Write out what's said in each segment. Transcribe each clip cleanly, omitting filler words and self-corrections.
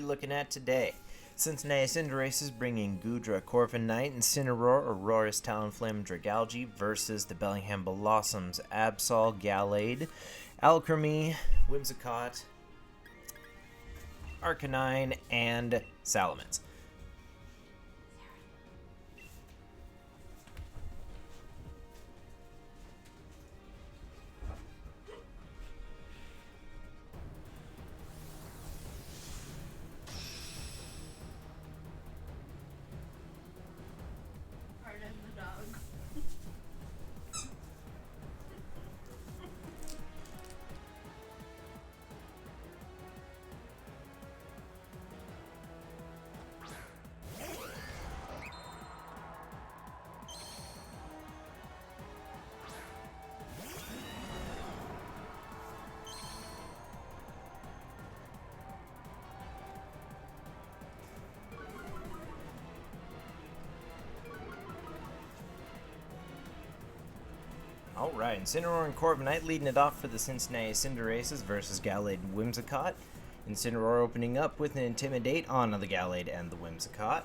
looking at today. Cincinnati Cinderaces bringing Gudra, Corviknight, Incineroar, Aurorus, Talonflame, Dragalge versus the Bellingham Bellossoms, Absol, Gallade, Alchemy, Whimsicott, Arcanine, and Salamence. Alright, Incineroar and Corviknight leading it off for the Cincinnati Cinderaces versus Gallade and Whimsicott. Incineroar opening up with an Intimidate on the Gallade and the Whimsicott.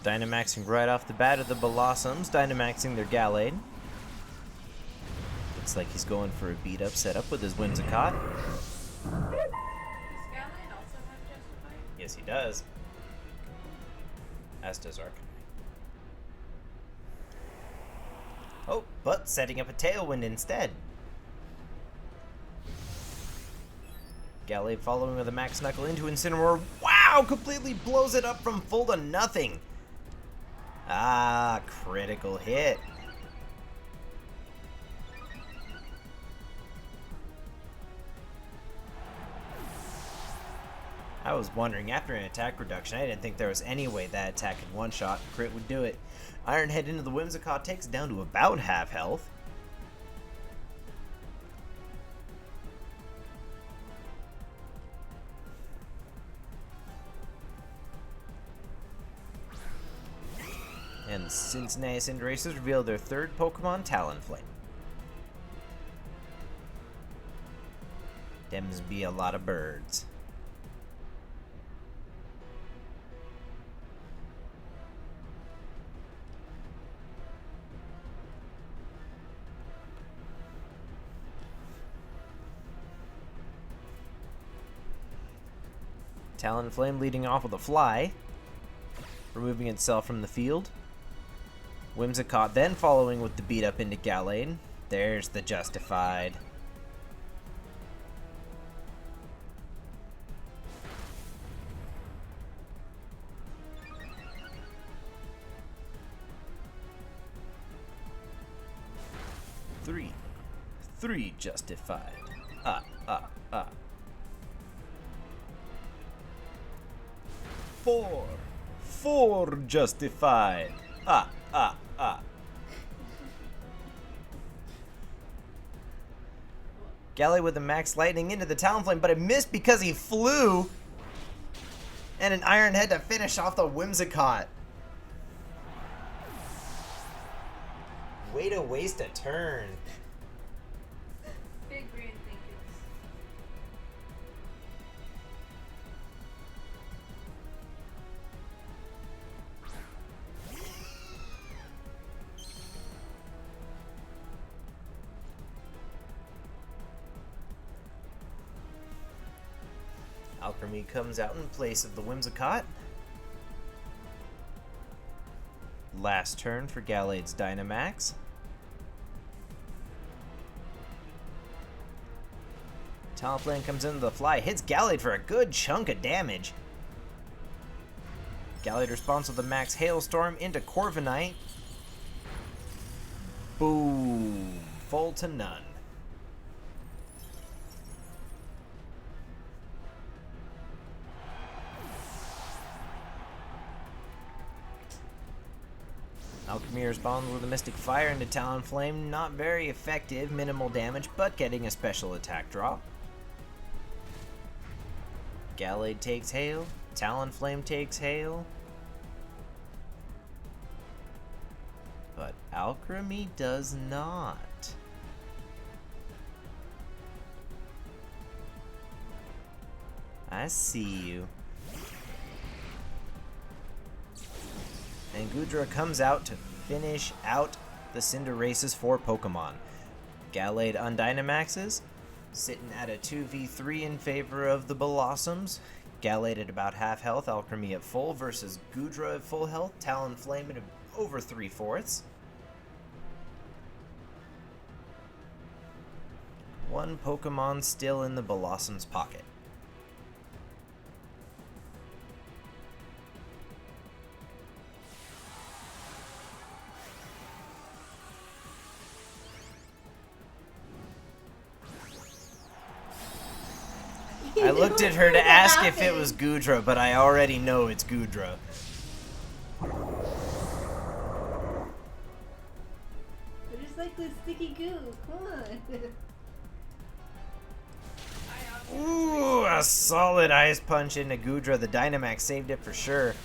Dynamaxing right off the bat of the Bellossoms, Dynamaxing their Gallade. Looks like he's going for a beat-up setup with his Whimsicott. Does Gallade also have Justify? Yes, he does. As does Arcanine. Oh, but setting up a Tailwind instead. Gallade following with a Max Knuckle into Incineroar. Wow! Completely blows it up from full to nothing. Ah, critical hit. I was wondering, after an attack reduction, I didn't think there was any way that attack in one shot crit would do it. Iron Head into the Whimsicott takes it down to about half health. And the Cincinnati Cinderaces reveal their third Pokemon, Talonflame. Dems be a lot of birds. Talonflame leading off with a Fly, removing itself from the field. Whimsicott then following with the beat up into Gallade. There's the Justified. Three Justified. Four Justified. Gallade with a Max Lightning into the Talonflame, but it missed because he flew. And an Iron Head to finish off the Whimsicott. Way to waste a turn. Big brain thinkers. Alchemy comes out in place of the Whimsicott. Last turn for Gallade's Dynamax. Talonflame comes into the Fly, hits Gallade for a good chunk of damage. Gallade responds with a Max Hailstorm into Corviknight. Boom. Full to none. Alchemy responds with a Mystic Fire into Talonflame. Not very effective, minimal damage, but getting a special attack drop. Gallade takes Hail. Talonflame takes Hail. But Alchemy does not. I see you. And Goodra comes out to finish out the Cinderaces 4 Pokemon. Gallade Undynamaxes, sitting at a 2v3 in favor of the Bellossoms. Gallade at about half health, Alchemy at full versus Goodra at full health, Talonflame at over 3/4. One Pokemon still in the Bellossom's pocket. I looked at her to ask if it was Goodra, but I already know it's Goodra. They're just like the sticky goo. Come on. Ooh, a solid Ice Punch into Goodra. The Dynamax saved it for sure.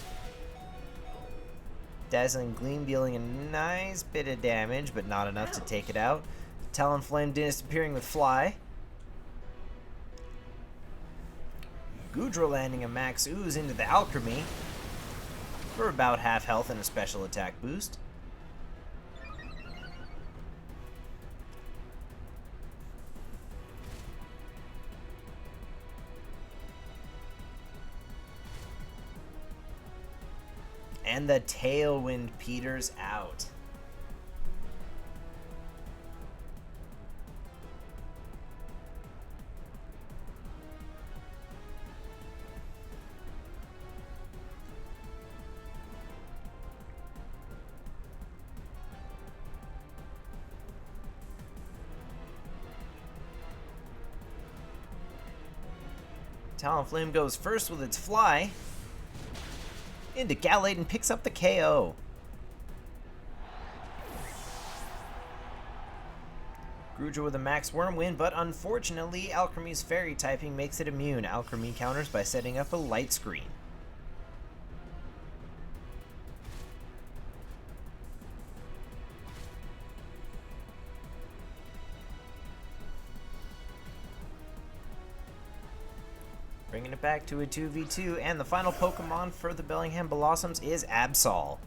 Dazzling Gleam dealing a nice bit of damage, but not enough to take it out. Talonflame disappearing with Fly. Goodra landing a Max Ooze into the Alchemy for about half health and a special attack boost. And the Tailwind peters out. Talonflame goes first with its Fly into Gallade and picks up the KO. Goodra with a Max Worm win, but unfortunately Alchemy's Fairy typing makes it immune. Alchemy counters by setting up a Light Screen. Bringing it back to a 2v2, and the final Pokemon for the Bellingham Bellossoms is Absol.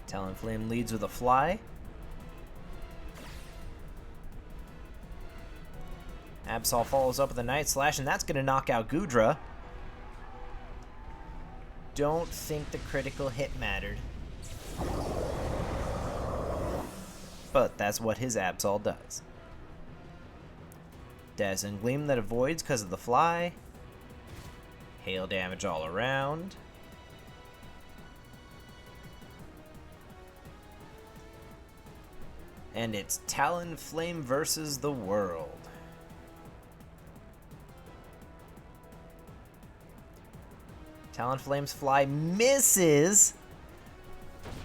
Talonflame leads with a Fly. Absol follows up with a Night Slash, and that's going to knock out Goodra. Don't think the critical hit mattered. But that's what his Absol does. Dazzling Gleam that avoids because of the Fly. Hail damage all around. And it's Talonflame versus the world. Talonflame's Fly misses,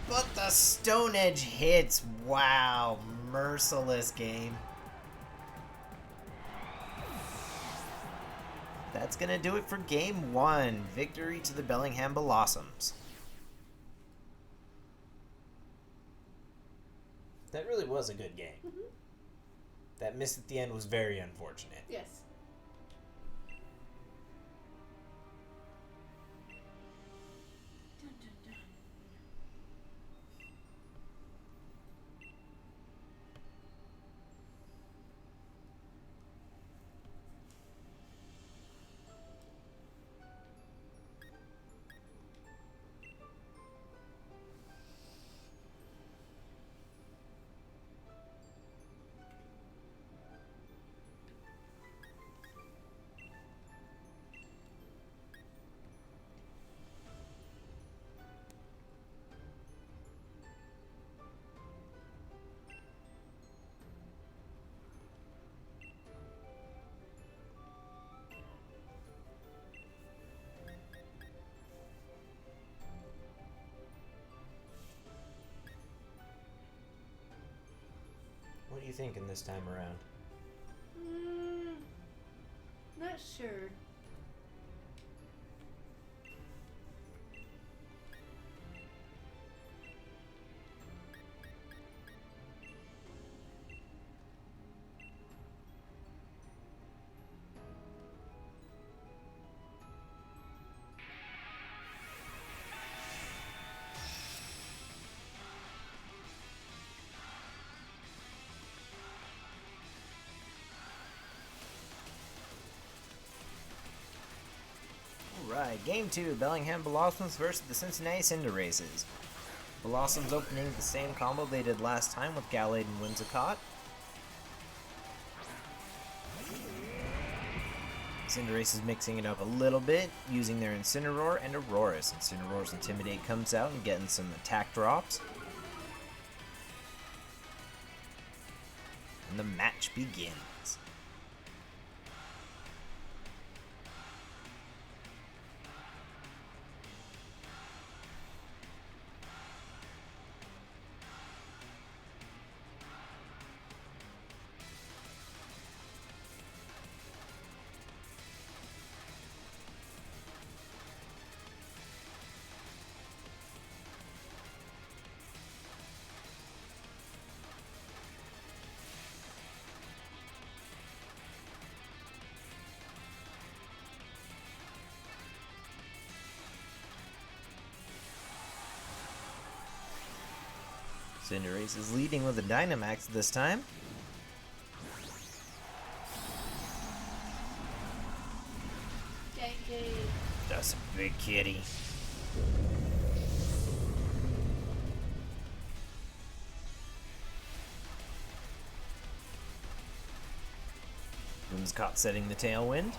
but the Stone Edge hits. Wow, merciless game. That's gonna do it for game one. Victory to the Bellingham Bellossoms. That really was a good game. Mm-hmm. That miss at the end was very unfortunate. Yes. Dun, dun, dun. you thinking this time around? Not sure. Alright, game 2, Bellingham Bellossoms versus the Cincinnati Cinderaces. Bellossoms opening the same combo they did last time with Gallade and Whimsicott. Cinderaces mixing it up a little bit, using their Incineroar and Aurorus. Incineroar's Intimidate comes out and getting some attack drops. And the match begins. Cinderace is leading with a Dynamax this time. Dang. That's a big kitty. Whimsicott setting the tailwind.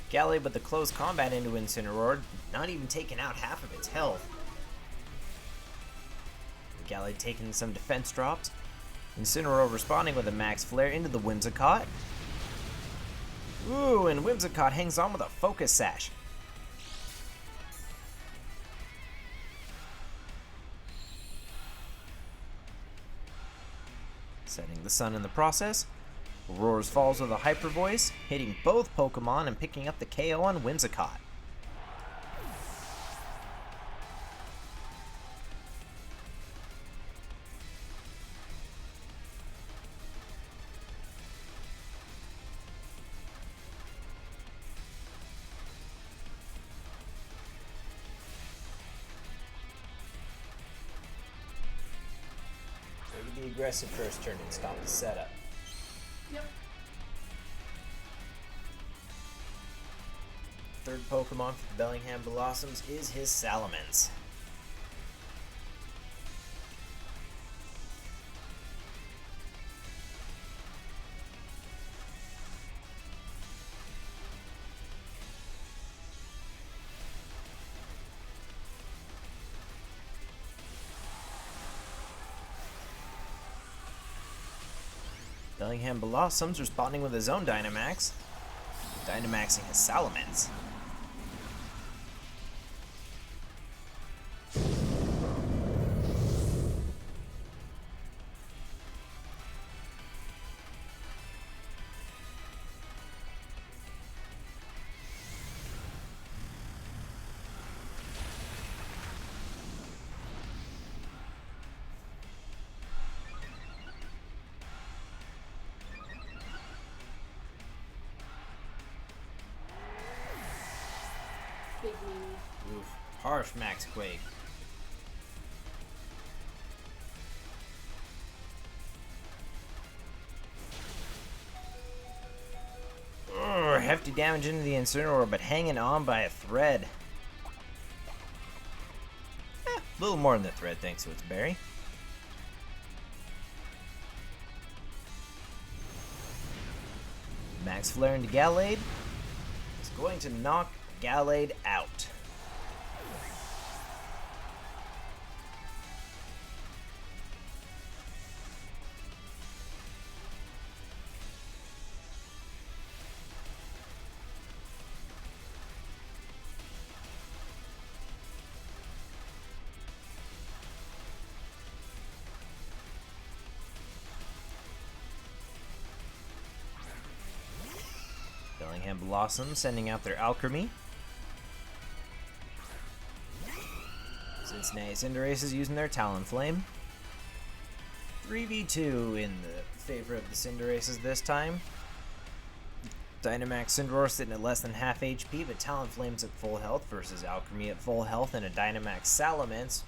Gallade with the close combat into Incineroar, not even taking out half of its health. Gallade taking some defense drops. Incineroar responding with a Max Flare into the Whimsicott. Ooh, and Whimsicott hangs on with a Focus Sash. Setting the sun in the process. Aurorus falls with a Hyper Voice, hitting both Pokemon and picking up the KO on Whimsicott. Maybe the aggressive first turn and stop the setup. Yep. Third Pokemon for the Bellingham Bellossoms is his Salamence. Bellingham Bellossoms responding with his own Dynamax. Dynamaxing his Salamence. Big meanie. Oof. Harsh Max Quake. Urgh, hefty damage into the Incineroar, but hanging on by a thread. A little more than a thread thanks to its berry. Max Flare into Gallade. It's going to knock Gallade out. Bellingham Bellossoms sending out their Alchemy. Cincinnati Cinderaces using their Talonflame. 3v2 in the favor of the Cinderaces this time. Dynamax Cinder sitting at less than half HP, but Talonflame's at full health versus Alchemy at full health and a Dynamax Salamence.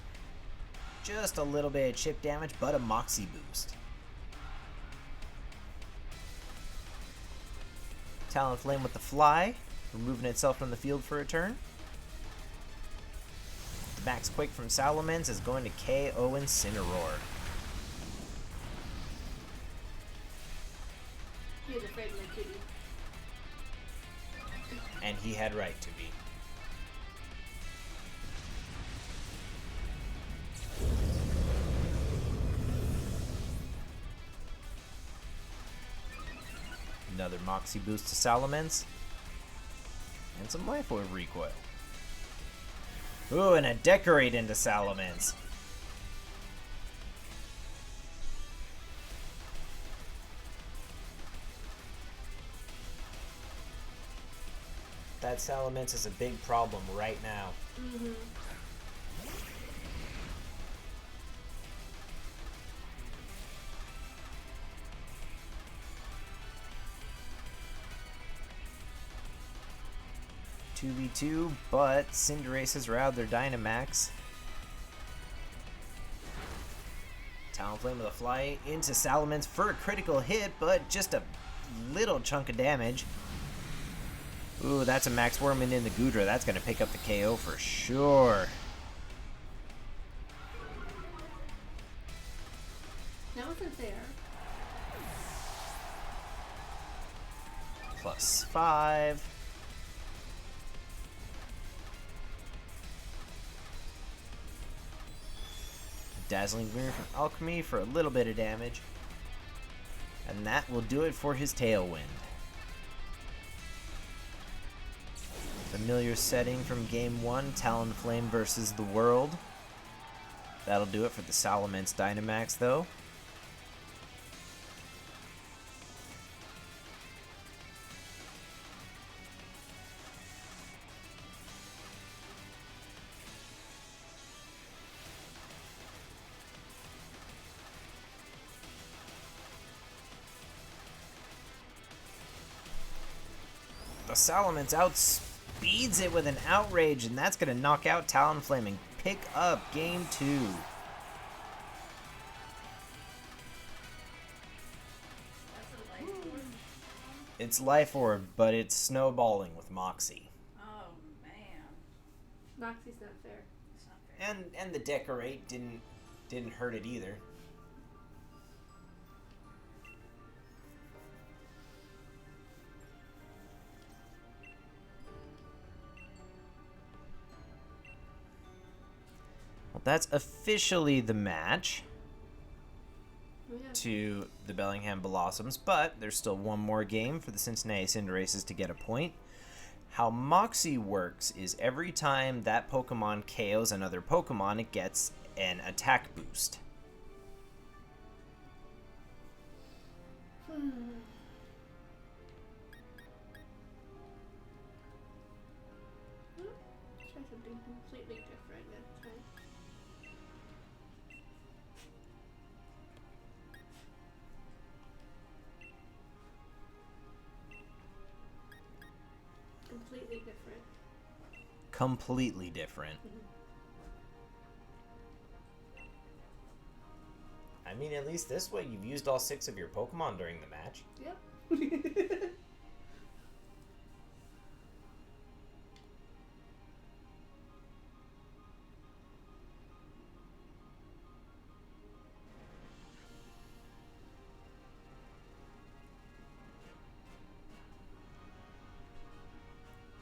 Just a little bit of chip damage, but a Moxie boost. Talonflame with the Fly, removing itself from the field for a turn. The Max Quake from Salamence is going to KO Incineroar. He was afraid of my kitty. And he had right to be. Another Moxie boost to Salamence. And some Life Orb recoil. Ooh, and a Decorate into Salamence. That Salamence is a big problem right now. Mm-hmm. Two v 2, but Cinderaces are out of their Dynamax. Talonflame with a Fly into Salamence for a critical hit, but just a little chunk of damage. Ooh, that's a Max Worming in the Goodra. That's going to pick up the KO for sure. That wasn't fair. +5. Dazzling Gleam from Alchemy for a little bit of damage. And that will do it for his Tailwind. Familiar setting from Game 1, Talonflame versus the World. That'll do it for the Salamence Dynamax, though. The Salamence outspeeds it with an Outrage, and that's going to knock out Talonflame and pick up Game 2. That's a light orb. It's Life Orb, but it's snowballing with Moxie. Oh man, Moxie's not fair. it's not fair. And the Decorate didn't hurt it either. Well, that's officially the match Oh, yeah. to the Bellingham Bellossoms, but there's still one more game for the Cincinnati Cinderaces to get a point. How Moxie works is every time that Pokemon KOs another Pokemon, it gets an attack boost. Hmm. Try something completely different next time. Completely different. Completely different. I mean, at least this way you've used all 6 of your Pokemon during the match. Yep.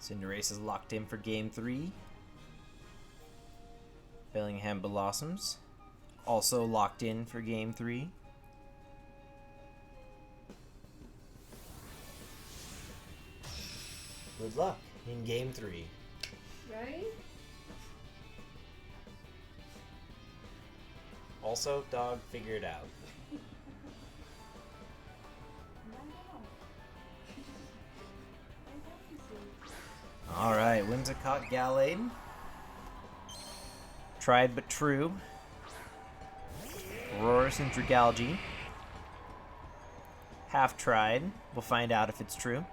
Cinderace is locked in for Game 3. Bellingham Bellossoms also locked in for Game 3. Good luck in Game 3. Right? Also, dog, figure it out. No. Whimsicott Gallade. Tried but true. Roars and Dragalge. Half tried. We'll find out if it's true.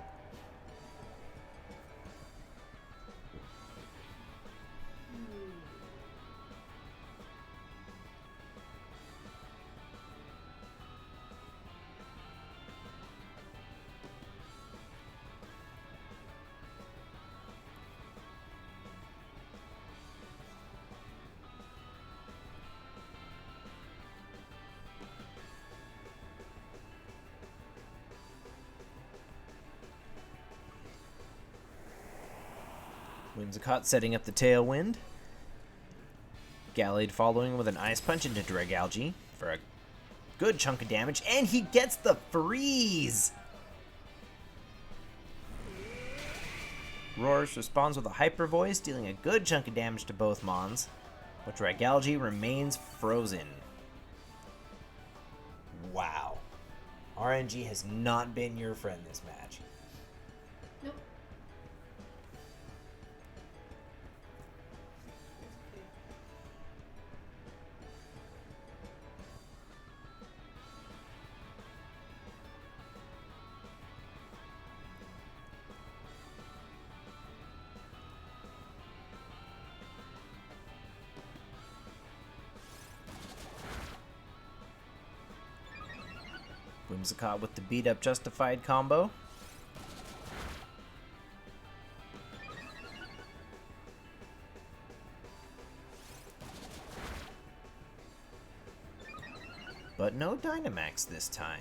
Whimsicott setting up the Tailwind. Gallade following with an Ice Punch into Dragalge for a good chunk of damage, and he gets the freeze! Roars responds with a Hyper Voice, dealing a good chunk of damage to both Mons, but Dragalge remains frozen. Wow. RNG has not been your friend this match. Nope. Whimsicott with the beat up Justified combo. But no Dynamax this time.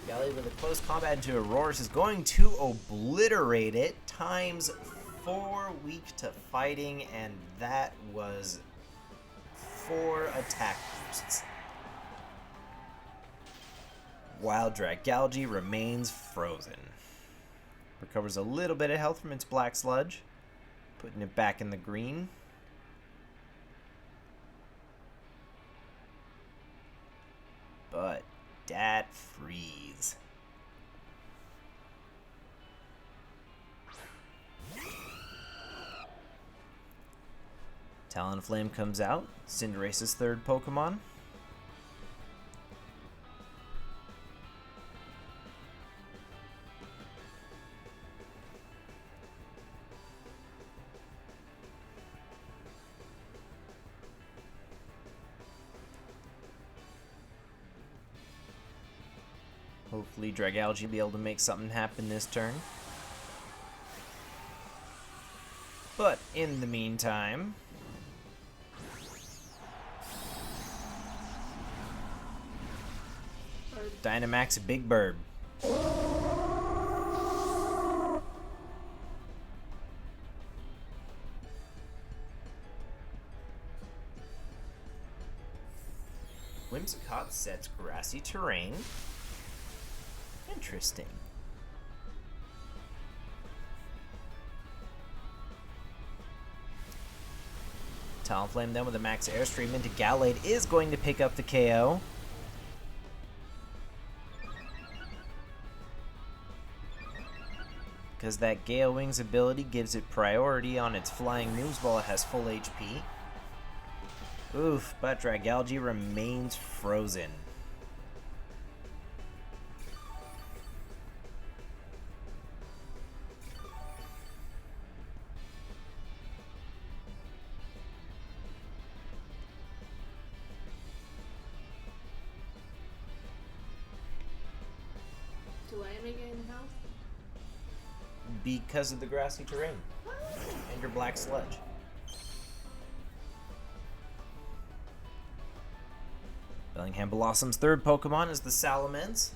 Gallade with a close combat into Aurorus is going to obliterate it. Times 4 weak to fighting, and that was 4 attack boosts. While Dragalge remains frozen. Recovers a little bit of health from its Black Sludge, putting it back in the green. But that freeze. Talonflame comes out, Cinderace's third Pokemon. Hopefully Dragalge will be able to make something happen this turn. But in the meantime, Dynamax Big Bird. Whimsicott sets Grassy Terrain. Interesting. Talonflame then with a max airstream into Gallade is going to pick up the KO. Because that Gale Wings ability gives it priority on its flying moves while it has full HP. Oof, but Dragalge remains frozen. Do I make it in the house? Because of the Grassy Terrain and your Black Sludge. Bellingham Belossoms' third Pokemon is the Salamence.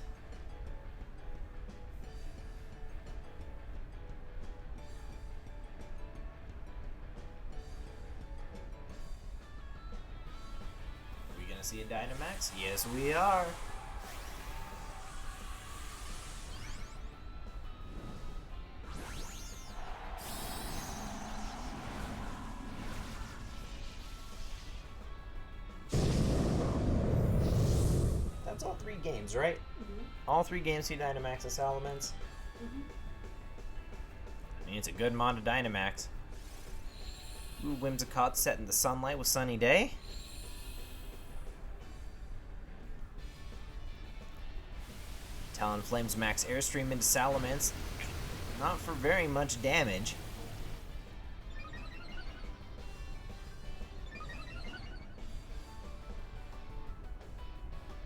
Are we gonna see a Dynamax? Yes, we are. 3 games, right? All 3 games see Dynamax and Salamence. I mean, it's a good mod of Dynamax. Ooh, Whimsicott set in the sunlight with Sunny Day. Talonflame's max Airstream into Salamence. Not for very much damage.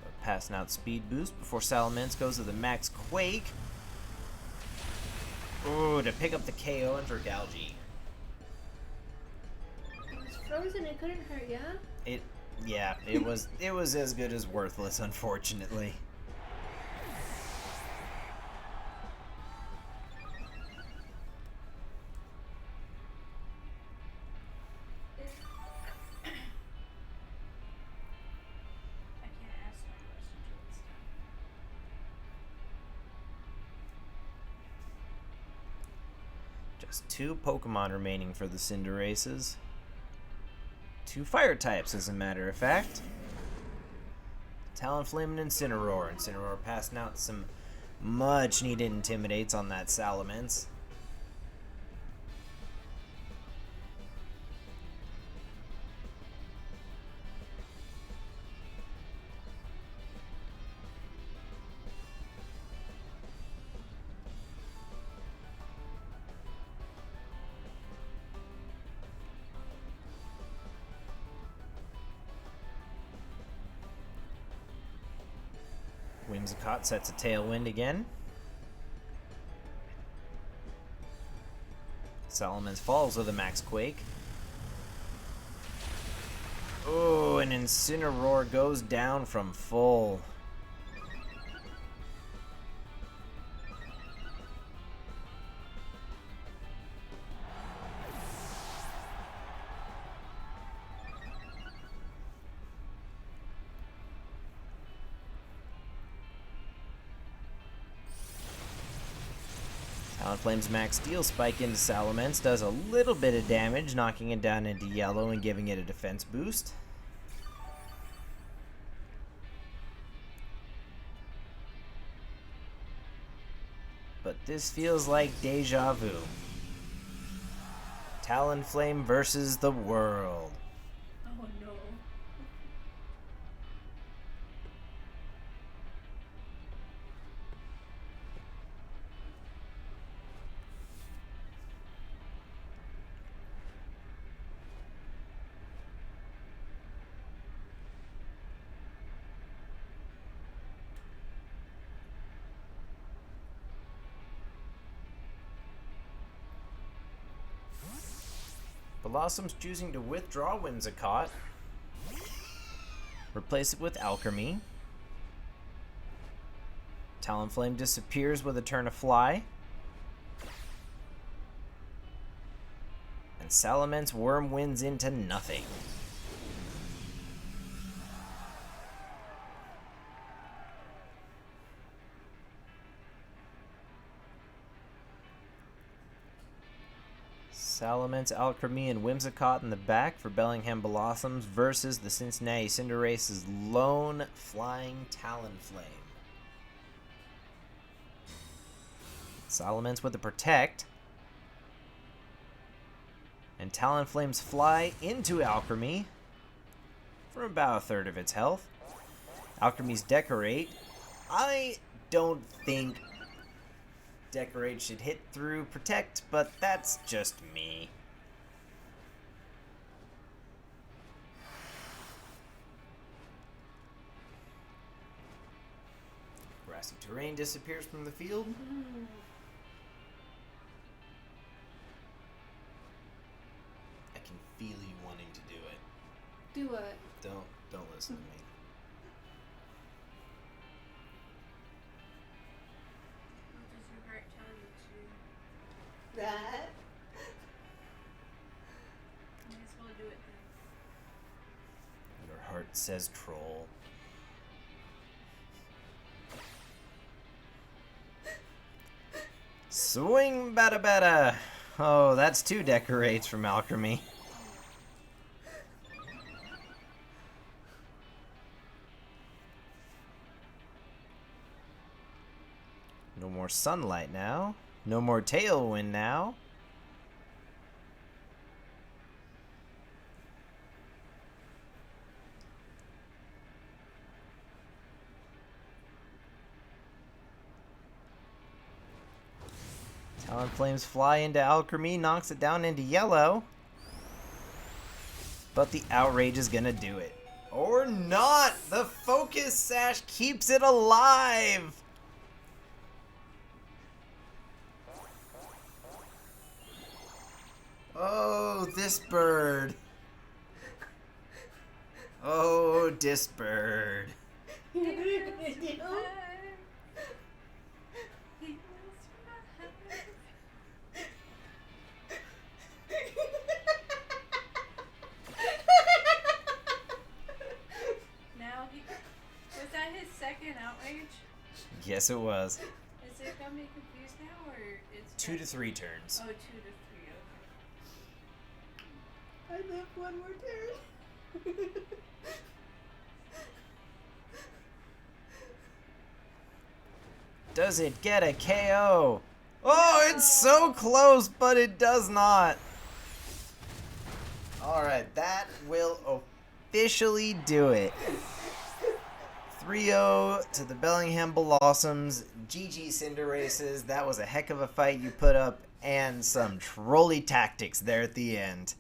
But passing out Speed Boost before Salamence goes to the max Quake. Ooh, to pick up the KO and Dragalge. It was frozen, it couldn't hurt, yeah? It was as good as worthless, unfortunately. I can't ask my question till it's done. Just 2 Pokemon remaining for the Cinderaces. 2 fire types, as a matter of fact. Talonflame and Incineroar. Incineroar passing out some much needed Intimidates on that Salamence. Whimsicott sets a Tailwind again. Salamence falls with a Max Quake. Oh, and Incineroar goes down from full. Talonflame's Max Steel Spike into Salamence does a little bit of damage, knocking it down into yellow and giving it a defense boost. But this feels like deja vu. Talonflame versus the world. Oh no. Bellossom's choosing to withdraw Whimsicott. Replace it with Alchemy. Talonflame disappears with a turn of Fly. And Salamence Worm wins into nothing. Salamence, Alchemy, and Whimsicott in the back for Bellingham Bellossoms versus the Cincinnati Cinderaces' lone flying Talonflame. Salamence with the Protect. And Talonflame's Fly into Alchemy for about a third of its health. Alchemy's Decorate. I don't think Decorate should hit through Protect, but that's just me. Grassy Terrain disappears from the field. I can feel you wanting to do it. Do what? Don't listen to me. What does your heart tell you to? That? Might as well do it then. Your heart says troll. Swing bada bada! Oh, that's 2 Decorates from Alchemy. No more sunlight now. No more tailwind now. Talonflames fly into Alchemy, knocks it down into yellow. But the Outrage is gonna do it. Or not! The Focus Sash keeps it alive! Oh, this bird. Oh, this bird. Was that his second outrage? Yes, it was. Is it got me confused now, or it's 2 to 3 turns. Oh, 2 to 3. Okay. I live one more turn. Does it get a KO? Oh, it's so close, but it does not. Alright, that will officially do it. 3-0 to the Bellingham Bellossoms. GG Cinderaces. That was a heck of a fight you put up, and some trolley tactics there at the end.